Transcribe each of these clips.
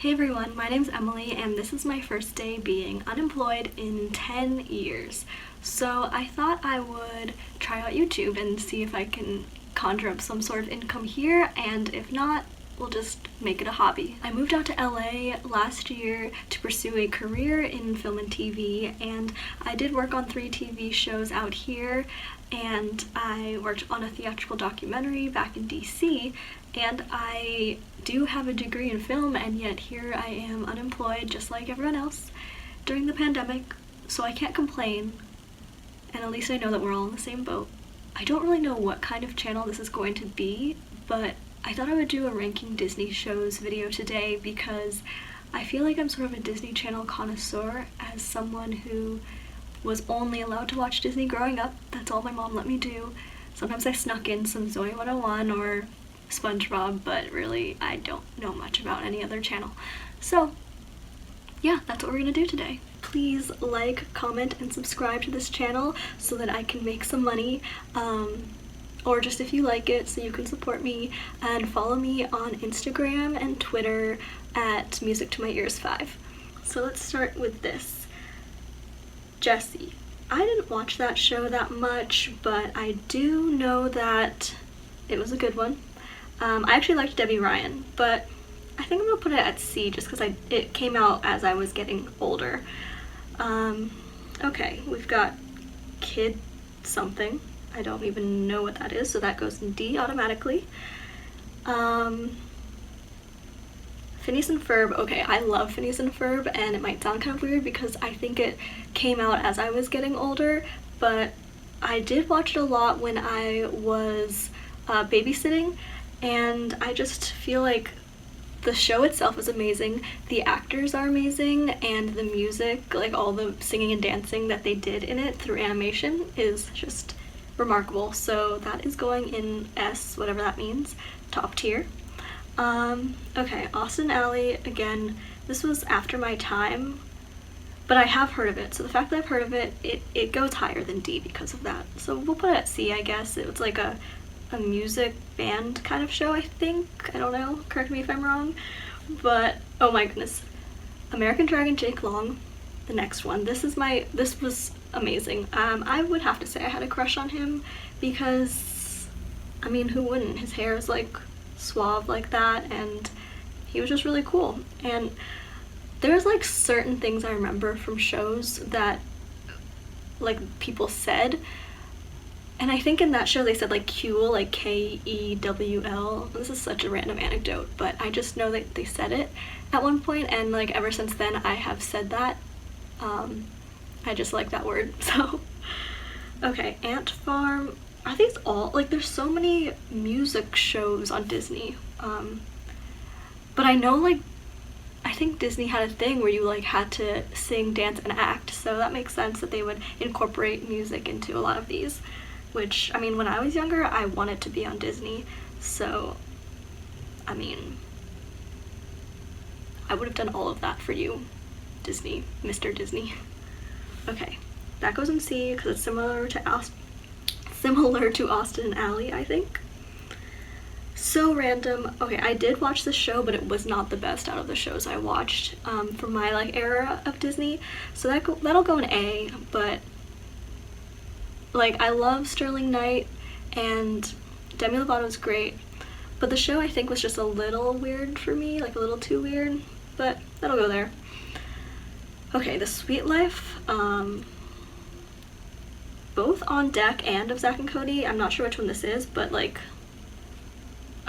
Hey everyone, my name's Emily and this is my first day being unemployed in 10 years. So I thought I would try out YouTube and see if I can conjure up some sort of income here, and if not, we'll just make it a hobby. I moved out to LA last year to pursue a career in film and TV, and I did work on 3 TV shows out here, and I worked on a theatrical documentary back in DC, and I do have a degree in film, and yet here I am unemployed just like everyone else during the pandemic, so I can't complain, and at least I know that we're all in the same boat. I don't really know what kind of channel this is going to be, but I thought I would do a ranking Disney shows video today because I feel like I'm sort of a Disney Channel connoisseur as someone who was only allowed to watch Disney growing up. That's all my mom let me do. Sometimes I snuck in some Zoe 101 or SpongeBob, but really I don't know much about any other channel. So yeah, that's what we're gonna do today. Please like, comment, and subscribe to this channel so that I can make some money, or just if you like it so you can support me, and follow me on Instagram and Twitter at Music to My Ears 5. So let's start with this. Jessie. I didn't watch that show that much, but I do know that it was a good one. I actually liked Debbie Ryan, but I think I'm gonna put it at C just because it came out as I was getting older. Okay, we've got Kid something. I don't even know what that is, so that goes in D automatically. Phineas and Ferb. Okay, I love Phineas and Ferb, and it might sound kind of weird because I think it came out as I was getting older, but I did watch it a lot when I was babysitting, and I just feel like the show itself is amazing, the actors are amazing, and the music, like all the singing and dancing that they did in it through animation, is just remarkable. So that is going in S, whatever that means, top tier. Okay, Austin Alley, again, this was after my time, but I have heard of it, so the fact that I've heard of it, it goes higher than D because of that. So we'll put it at C, I guess. It was like a music band kind of show, I think. I don't know, correct me if I'm wrong, but oh my goodness. American Dragon Jake Long, the next one. This was amazing. I would have to say I had a crush on him because, I mean, who wouldn't? His hair is like suave like that, and he was just really cool. And there's like certain things I remember from shows that like people said, and I think in that show they said like Kewl, like Kewl. This is such a random anecdote, but I just know that they said it at one point, and like ever since then I have said that. I just like that word, so. Okay, Ant Farm. Are these all, like, there's so many music shows on Disney, but I know, like, I think Disney had a thing where you like had to sing, dance, and act, so that makes sense that they would incorporate music into a lot of these, which, I mean, when I was younger, I wanted to be on Disney, so, I mean, I would have done all of that for you, Disney, Mr. Disney. Okay, that goes in C because it's similar to Austin and Alley, I think. So random. Okay, I did watch this show, but it was not the best out of the shows I watched from my like era of Disney, so that'll go in A. But like, I love Sterling Knight and Demi Lovato's great, but the show I think was just a little weird for me, like a little too weird, but that'll go there. Okay, The Sweet Life, both On Deck and of Zack and Cody. I'm not sure which one this is, but like,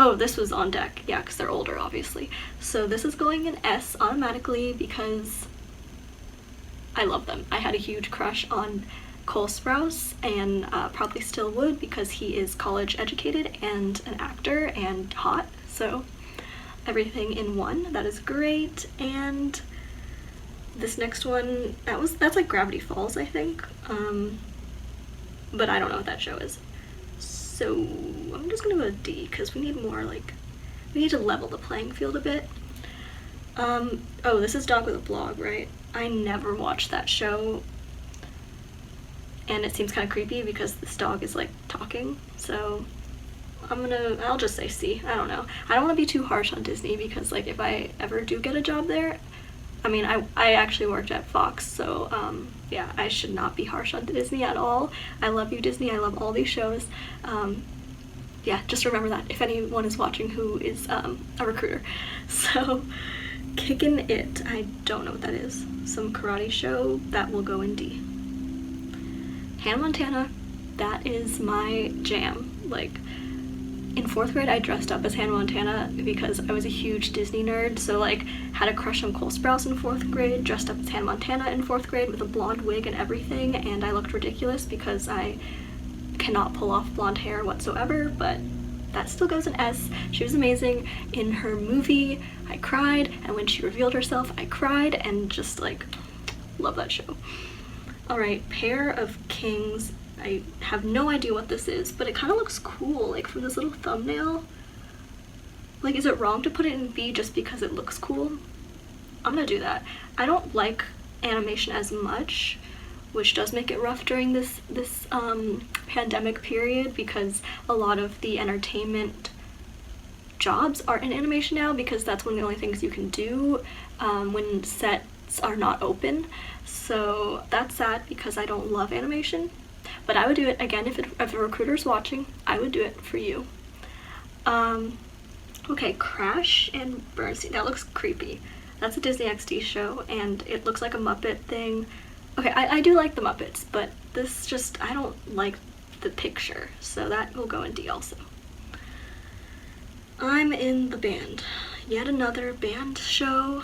oh, this was On Deck, yeah, because they're older, obviously. So this is going in S automatically because I love them. I had a huge crush on Cole Sprouse, and probably still would because he is college educated and an actor and hot, so everything in one. That is great. And this next one, that's like Gravity Falls, I think, but I don't know what that show is. So I'm just gonna go with D because we need more, like, we need to level the playing field a bit. Oh, this is Dog with a Blog, right? I never watched that show, and it seems kind of creepy because this dog is like talking, so I'll just say C. I don't know. I don't want to be too harsh on Disney because like if I ever do get a job there, I mean, I actually worked at Fox, so yeah, I should not be harsh on Disney at all. I love you, Disney. I love all these shows. Yeah, just remember that if anyone is watching who is a recruiter. So, Kickin' It. I don't know what that is. Some karate show that will go in D. Hannah Montana. That is my jam. Like, in 4th grade, I dressed up as Hannah Montana because I was a huge Disney nerd, so like had a crush on Cole Sprouse in 4th grade, dressed up as Hannah Montana in 4th grade with a blonde wig and everything, and I looked ridiculous because I cannot pull off blonde hair whatsoever, but that still goes in S. She was amazing. In her movie, I cried, and when she revealed herself, I cried, and just like, love that show. Alright, Pair of Kings. I have no idea what this is, but it kind of looks cool, like from this little thumbnail. Like, is it wrong to put it in B just because it looks cool? I'm gonna do that. I don't like animation as much, which does make it rough during this pandemic period because a lot of the entertainment jobs are in animation now because that's one of the only things you can do when sets are not open. So that's sad because I don't love animation. But I would do it again if a recruiter's watching. I would do it for you. Okay, Crash and Bernstein. That looks creepy. That's a Disney XD show, and it looks like a Muppet thing. Okay, I do like the Muppets, but this just, I don't like the picture, so that will go in D also. I'm in the Band. Yet another band show.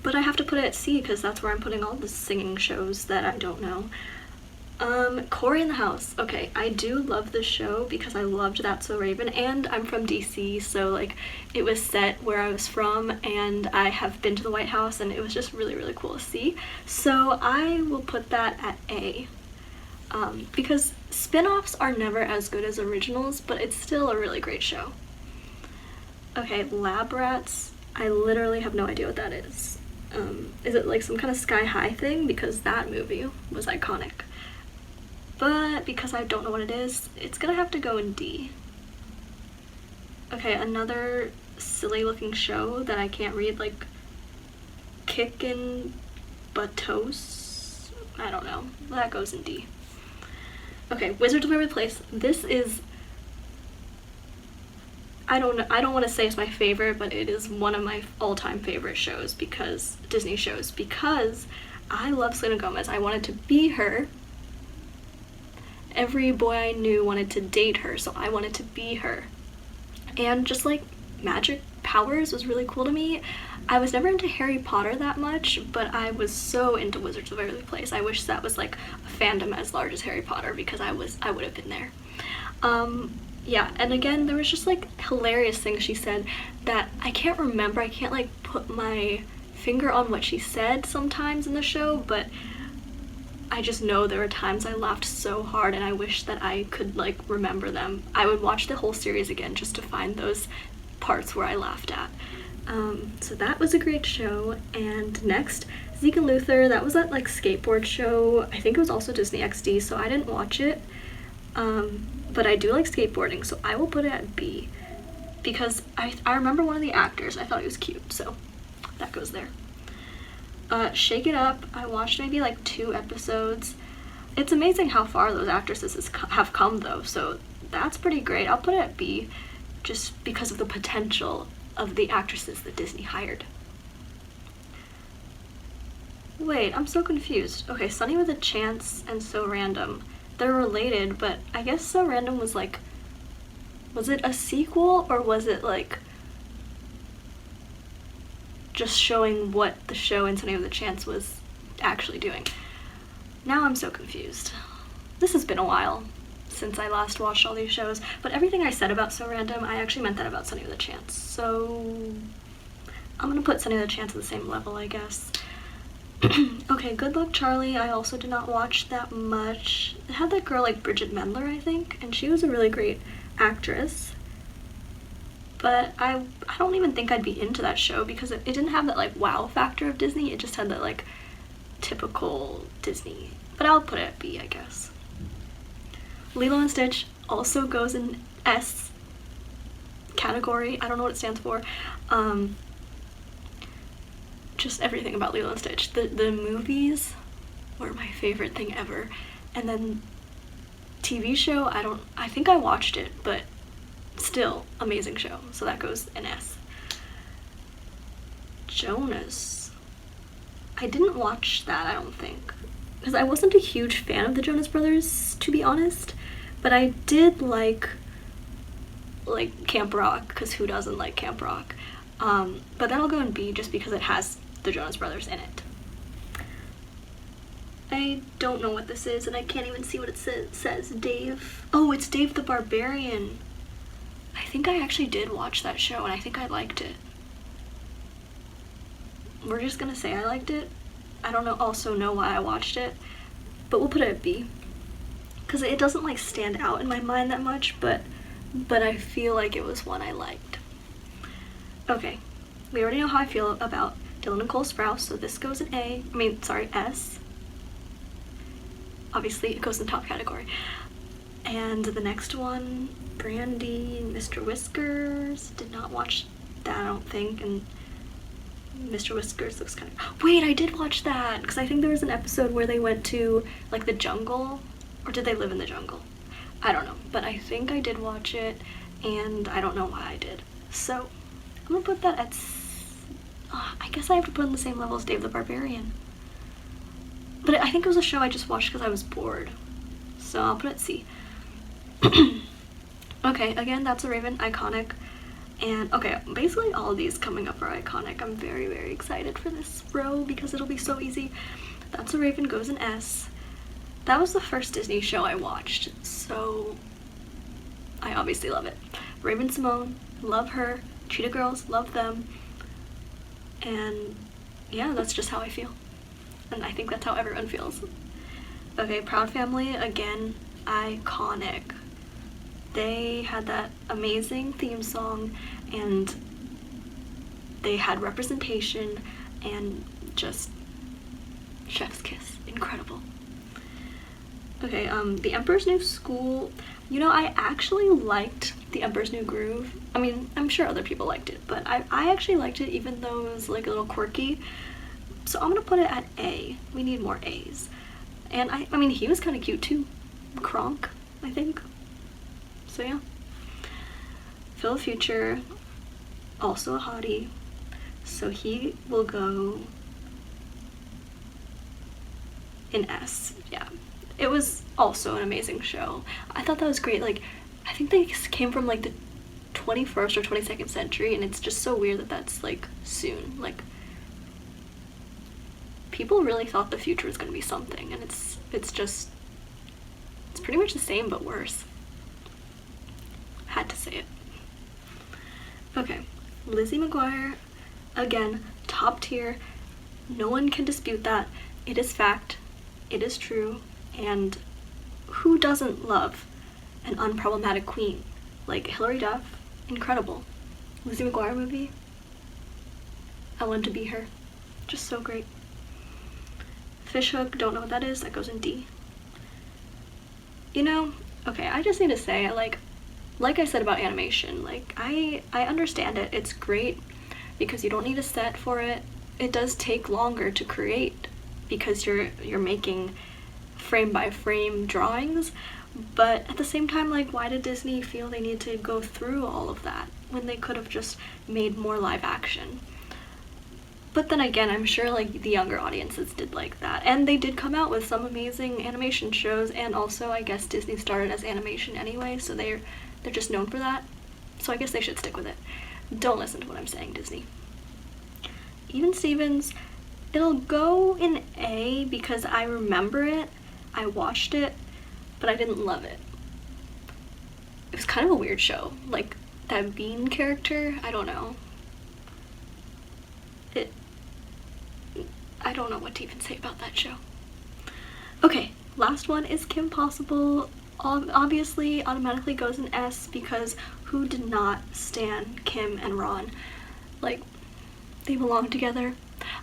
But I have to put it at C because that's where I'm putting all the singing shows that I don't know. Cory in the House. Okay, I do love this show because I loved That's So Raven, and I'm from DC, so like it was set where I was from, and I have been to the White House, and it was just really, really cool to see. So I will put that at A. Because spin-offs are never as good as originals, but it's still a really great show. Okay, Lab Rats. I literally have no idea what that is. Is it like some kind of Sky High thing? Because that movie was iconic. But because I don't know what it is, it's gonna have to go in D. Okay, another silly looking show that I can't read, like Kickin' Batos? I don't know. That goes in D. Okay, Wizards of Waverly Place. This is, I don't want to say it's my favorite, but it is one of my all-time favorite shows because Disney shows because I love Selena Gomez. I wanted to be her. Every boy I knew wanted to date her, so I wanted to be her. And just like magic powers was really cool to me. I was never into Harry Potter that much, but I was so into Wizards of Waverly Place. I wish that was like a fandom as large as Harry Potter because I would have been there. Yeah, and again, there was just like hilarious things she said that I can't remember. I can't like put my finger on what she said sometimes in the show, but I just know there were times I laughed so hard and I wish that I could like remember them. I would watch the whole series again just to find those parts where I laughed at. So that was a great show. And next, Zeke and Luther. That was that like skateboard show. I think it was also Disney XD, so I didn't watch it. But I do like skateboarding, so I will put it at B because I remember one of the actors. I thought he was cute, so that goes there. Shake It Up. I watched maybe like 2 episodes. It's amazing how far those actresses have come though, so that's pretty great. I'll put it at B just because of the potential of the actresses that Disney hired. Wait, I'm so confused. Okay, Sunny with a Chance and So Random. They're related, but I guess So Random was like, was it a sequel or was it like just showing what the show in Sunny with a Chance was actually doing? Now I'm so confused. This has been a while since I last watched all these shows, but everything I said about So Random, I actually meant that about Sunny with a Chance. So I'm gonna put Sunny with a Chance at the same level, I guess. Okay, Good Luck Charlie. I also did not watch that much. It had that girl like Bridget Mendler, I think, and she was a really great actress. But I don't even think I'd be into that show because it didn't have that like wow factor of Disney. It just had that like typical Disney. But I'll put it at B, I guess. Lilo and Stitch. also goes in S category. I don't know what it stands for. Just everything about Lilo and Stitch. The movies were my favorite thing ever. And then TV show, I think I watched it, but still amazing show. So that goes in S. Jonas. I didn't watch that, I don't think. Because I wasn't a huge fan of the Jonas Brothers, to be honest. But I did like Camp Rock, because who doesn't like Camp Rock? But that'll go in B just because it has the Jonas Brothers in it. I don't know what this is, and I can't even see what it says. Dave. Oh, it's Dave the Barbarian. I think I actually did watch that show, and I think I liked it. We're just gonna say I liked it. I don't also know why I watched it, but we'll put it at B. Because it doesn't like stand out in my mind that much, but I feel like it was one I liked. Okay, we already know how I feel about Dylan and Cole Sprouse, so this goes in S. Obviously, it goes in the top category. And the next one, Brandy, Mr. Whiskers. Did not watch that, I don't think. And Mr. Whiskers looks kind of... Wait, I did watch that! Because I think there was an episode where they went to, like, the jungle. Or did they live in the jungle? I don't know. But I think I did watch it, and I don't know why I did. So, I'm gonna put that at... I guess I have to put it on the same level as Dave the Barbarian. But I think it was a show I just watched because I was bored. So I'll put it C. Okay, again, That's a Raven, iconic. And okay, basically all of these coming up are iconic. I'm very, very excited for this row because it'll be so easy. That's a Raven goes in S. That was the first Disney show I watched, so I obviously love it. Raven Simone, love her. Cheetah Girls, love them. And yeah, that's just how I feel. And I think that's how everyone feels. Okay, Proud Family, again, iconic. They had that amazing theme song, and they had representation, and just chef's kiss. Incredible. Okay, The Emperor's New School. You know, I actually liked The Emperor's New Groove. I mean, I'm sure other people liked it, but I actually liked it even though it was like a little quirky. So I'm gonna put it at A. We need more A's. And I mean, he was kind of cute too. Kronk, I think. So yeah. Phil the Future, also a hottie. So he will go in S, yeah. It was also an amazing show. I thought that was great. Like, I think they came from like the 21st or 22nd century, and it's just so weird that that's like soon. Like, people really thought the future was going to be something, and it's pretty much the same but worse. Had to say it. Okay, Lizzie Mcguire, again, top tier. No one can dispute that. It is fact. It is true. And who doesn't love an unproblematic queen? Like Hilary Duff, incredible. Lizzie McGuire movie, I want to be her. Just so great. Fishhook, don't know what that is. That goes in D. You know, okay, I just need to say, like I said about animation, like I understand it. It's great because you don't need a set for it. It does take longer to create because you're making frame by frame drawings, but at the same time, like, why did Disney feel they need to go through all of that when they could have just made more live action? But then again, I'm sure like the younger audiences did like that, and they did come out with some amazing animation shows, and also I guess Disney started as animation anyway, so they're just known for that, so I guess they should stick with it. Don't listen to what I'm saying, Disney. Even Stevens, it'll go in A because I remember it, I watched it, but I didn't love it. It was kind of a weird show, like that Bean character, I don't know. I don't know what to even say about that show. Okay, last one is Kim Possible. Obviously, automatically goes in S because who did not stan Kim and Ron? Like, they belong together.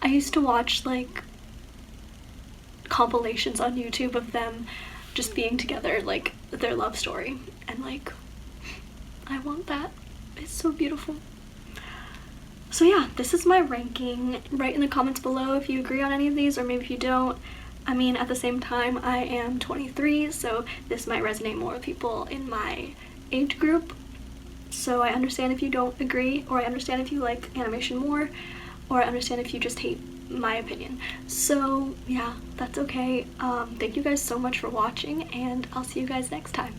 I used to watch like compilations on YouTube of them just being together, like their love story, and like, I want that. It's so beautiful. So yeah, this is my ranking. Write in the comments below if you agree on any of these, or maybe if you don't. I mean, at the same time, I am 23, so this might resonate more with people in my age group. So I understand if you don't agree, or I understand if you like animation more, or I understand if you just hate my opinion. So yeah, that's okay. Thank you guys so much for watching, and I'll see you guys next time.